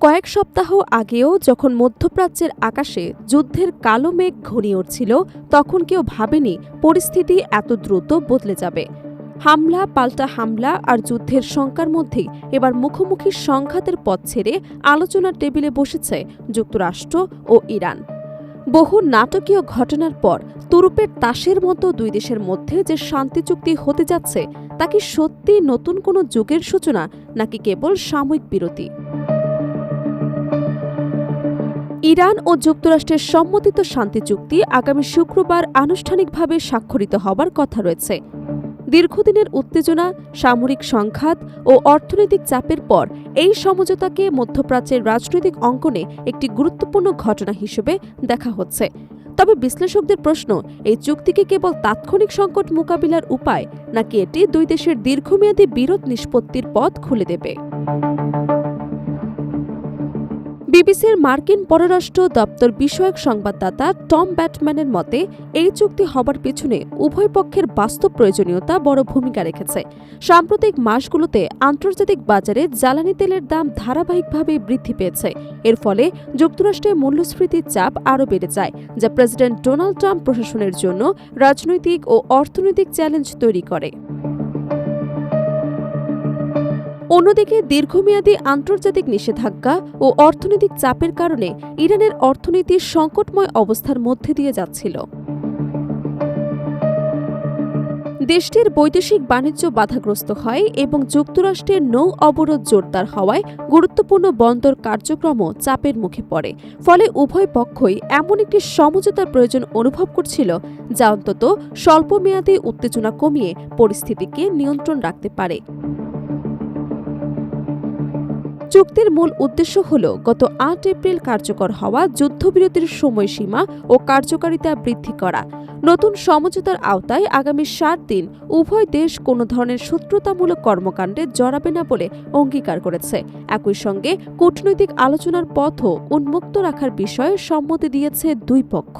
কয়েক সপ্তাহ আগেও যখন মধ্যপ্রাচ্যের আকাশে যুদ্ধের কালো মেঘ ঘনিয়ে উঠছিল, তখন কেউ ভাবেনি পরিস্থিতি এত দ্রুত বদলে যাবে। হামলা পাল্টা হামলা আর যুদ্ধের শঙ্কার মধ্যেই এবার মুখোমুখি সংঘাতের পথ ছেড়ে আলোচনার টেবিলে বসেছে যুক্তরাষ্ট্র ও ইরান। বহু নাটকীয় ঘটনার পর তুরুপের তাসের মতো দুই দেশের মধ্যে যে শান্তি চুক্তি হতে যাচ্ছে, তা কি সত্যি নতুন কোনো যুগের সূচনা নাকি কেবল সাময়িক বিরতি? ইরান ও যুক্তরাষ্ট্রের সম্মতিত শান্তি চুক্তি আগামী শুক্রবার আনুষ্ঠানিকভাবে স্বাক্ষরিত হবার কথা রয়েছে। দীর্ঘদিনের উত্তেজনা, সামরিক সংঘাত ও অর্থনৈতিক চাপের পর এই সমঝোতাকে মধ্যপ্রাচ্যের রাজনৈতিক অঙ্গনে একটি গুরুত্বপূর্ণ ঘটনা হিসেবে দেখা হচ্ছে। তবে বিশ্লেষকদের প্রশ্ন, এই চুক্তিকে কেবল তাৎক্ষণিক সংকট মোকাবিলার উপায়, নাকি এটি দুই দেশের দীর্ঘমেয়াদী বিরোধ নিষ্পত্তির পথ খুলে দেবে? বিবিসির মার্কিন পররাষ্ট্র দপ্তর বিষয়ক সংবাদদাতা টম ব্যাটম্যানের মতে, এই চুক্তি হবার পেছনে উভয় পক্ষের বাস্তব প্রয়োজনীয়তা বড় ভূমিকা রেখেছে। সাম্প্রতিক মাসগুলোতে আন্তর্জাতিক বাজারে জ্বালানি তেলের দাম ধারাবাহিকভাবে বৃদ্ধি পেয়েছে। এর ফলে যুক্তরাষ্ট্রে মূল্যস্ফীতির চাপ আরও বেড়ে যায়, যা প্রেসিডেন্ট ডোনাল্ড ট্রাম্প প্রশাসনের জন্য রাজনৈতিক ও অর্থনৈতিক চ্যালেঞ্জ তৈরি করে। অন্যদিকে দীর্ঘমেয়াদী আন্তর্জাতিক নিষেধাজ্ঞা ও অর্থনৈতিক চাপের কারণে ইরানের অর্থনীতি সংকটময় অবস্থার মধ্যে দিয়ে যাচ্ছিল। দেশটির বৈদেশিক বাণিজ্য বাধাগ্রস্ত হয় এবং যুক্তরাষ্ট্রের নৌ অবরোধ জোরদার হওয়ায় গুরুত্বপূর্ণ বন্দর কার্যক্রমও চাপের মুখে পড়ে। ফলে উভয় পক্ষই এমন একটি সমঝোতার প্রয়োজন অনুভব করছিল, যা অন্তত স্বল্পমেয়াদী উত্তেজনা কমিয়ে পরিস্থিতিকে নিয়ন্ত্রণ রাখতে পারে। চুক্তির মূল উদ্দেশ্য হল গত ৮ এপ্রিল কার্যকর হওয়া যুদ্ধবিরতির সময়সীমা ও কার্যকারিতা বৃদ্ধি করা। নতুন সমঝোতার আওতায় আগামী ৭ দিন উভয় দেশ কোনো ধরনের শত্রুতামূলক কর্মকাণ্ডে জড়াবে না বলে অঙ্গীকার করেছে। একই সঙ্গে কূটনৈতিক আলোচনার পথও উন্মুক্ত রাখার বিষয়ে সম্মতি দিয়েছে দুই পক্ষ।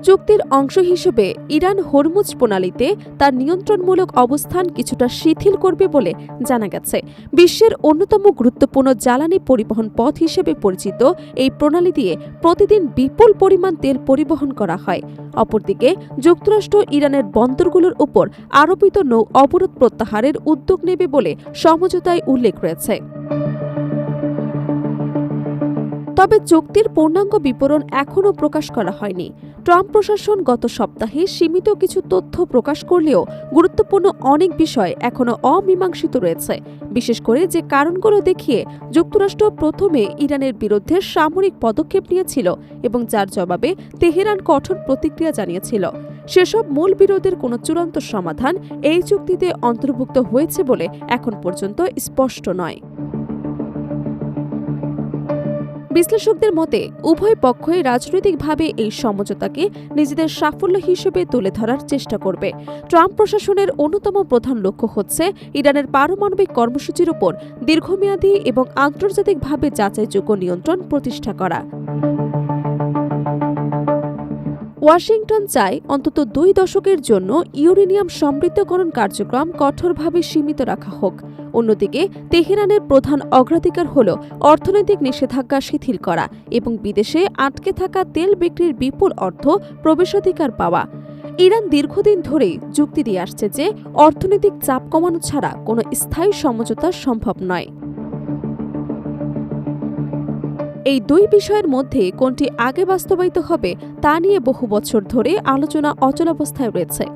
চুক্তির অংশ হিসেবে ইরান হরমুজ প্রণালীতে তার নিয়ন্ত্রণমূলক অবস্থান কিছুটা শিথিল করবে বলে জানা গেছে। বিশ্বের অন্যতম গুরুত্বপূর্ণ জ্বালানি পরিবহন পথ হিসেবে পরিচিত এই প্রণালী দিয়ে প্রতিদিন বিপুল পরিমাণ তেল পরিবহন করা হয়। অপরদিকে যুক্তরাষ্ট্র ইরানের বন্দরগুলোর উপর আরোপিত নৌ অবরোধ প্রত্যাহারের উদ্যোগ নেবে বলে সমঝোতায় উল্লেখ রয়েছে। তবে চুক্তির পূর্ণাঙ্গ বিবরণ এখনও প্রকাশ করা হয়নি। ট্রাম্প প্রশাসন গত সপ্তাহে সীমিত কিছু তথ্য প্রকাশ করলেও গুরুত্বপূর্ণ অনেক বিষয় এখনও অমীমাংসিত রয়েছে, বিশেষ করে যে কারণগুলো দেখিয়ে যুক্তরাষ্ট্র প্রথমে ইরানের বিরুদ্ধে সামরিক পদক্ষেপ নিয়েছিল এবং যার জবাবে তেহরান কঠোর প্রতিক্রিয়া জানিয়েছিল। সেসব মূল বিরোধের কোনো চূড়ান্ত সমাধান এই চুক্তিতে অন্তর্ভুক্ত হয়েছে বলে এখন পর্যন্ত স্পষ্ট নয়। বিশ্লেষকদের মতে, উভয় পক্ষই রাজনৈতিকভাবে এই সমঝোতাকে নিজেদের সাফল্য হিসেবে তুলে ধরার চেষ্টা করবে। ট্রাম্প প্রশাসনের অন্যতম প্রধান লক্ষ্য হচ্ছে ইরানের পারমাণবিক কর্মসূচির উপর দীর্ঘমেয়াদী এবং আন্তর্জাতিকভাবে যাচাইযোগ্য নিয়ন্ত্রণ প্রতিষ্ঠা করা। ওয়াশিংটন চায় অন্তত 2 দশকের জন্য ইউরেনিয়াম সমৃদ্ধকরণ কার্যক্রম কঠোরভাবে সীমিত রাখা হোক। অন্যদিকে তেহরানের প্রধান অগ্রাধিকার হল অর্থনৈতিক নিষেধাজ্ঞা শিথিল করা এবং বিদেশে আটকে থাকা তেল বিক্রির বিপুল অর্থ প্রবেশাধিকার পাওয়া। ইরান দীর্ঘদিন ধরেই যুক্তি দিয়ে আসছে যে অর্থনৈতিক চাপ কমানো ছাড়া কোনো স্থায়ী সমঝোতা সম্ভব নয়। এই দুই বিষয়ের মধ্যে কোনটি আগে বাস্তবায়িত হবে তা নিয়ে বহু বছর ধরে আলোচনা অচলাবস্থায় রয়েছে।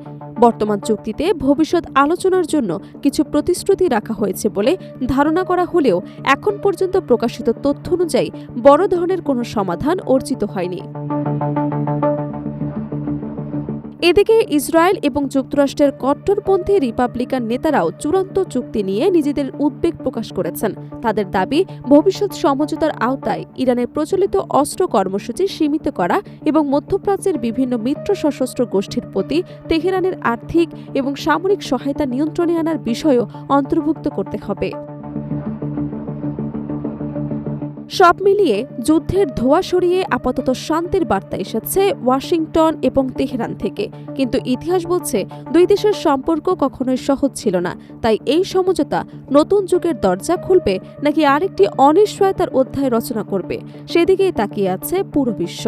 বর্তমান চুক্তিতে ভবিষ্যৎ আলোচনার জন্য কিছু প্রতিশ্রুতি রাখা হয়েছে বলে ধারণা করা হলেও এখন পর্যন্ত প্রকাশিত তথ্য অনুযায়ী বড় ধরনের কোনো সমাধান অর্জিত হয়নি। এদিকে ইসরায়েল এবং যুক্তরাষ্ট্রের কট্টরপন্থী রিপাবলিকান নেতারাও চূড়ান্ত চুক্তি নিয়ে নিজেদের উদ্বেগ প্রকাশ করেছেন। তাদের দাবি, ভবিষ্যৎ সমঝোতার আওতায় ইরানের প্রচলিত অস্ত্র কর্মসূচি সীমিত করা এবং মধ্যপ্রাচ্যের বিভিন্ন মিত্র সশস্ত্র গোষ্ঠীর প্রতি তেহরানের আর্থিক এবং সামরিক সহায়তা নিয়ন্ত্রণে আনার বিষয়ও অন্তর্ভুক্ত করতে হবে। সব মিলিয়ে যুদ্ধের ধোঁয়া সরিয়ে আপাতত শান্তির বার্তা এসেছে ওয়াশিংটন এবং তেহরান থেকে, কিন্তু ইতিহাস বলছে দুই দেশের সম্পর্ক কখনোই সহজ ছিল না। তাই এই সমঝোতা নতুন যুগের দরজা খুলবে নাকি আরেকটি অনিশ্চয়তার অধ্যায় রচনা করবে, সেদিকেই তাকিয়ে আছে পুরো বিশ্ব।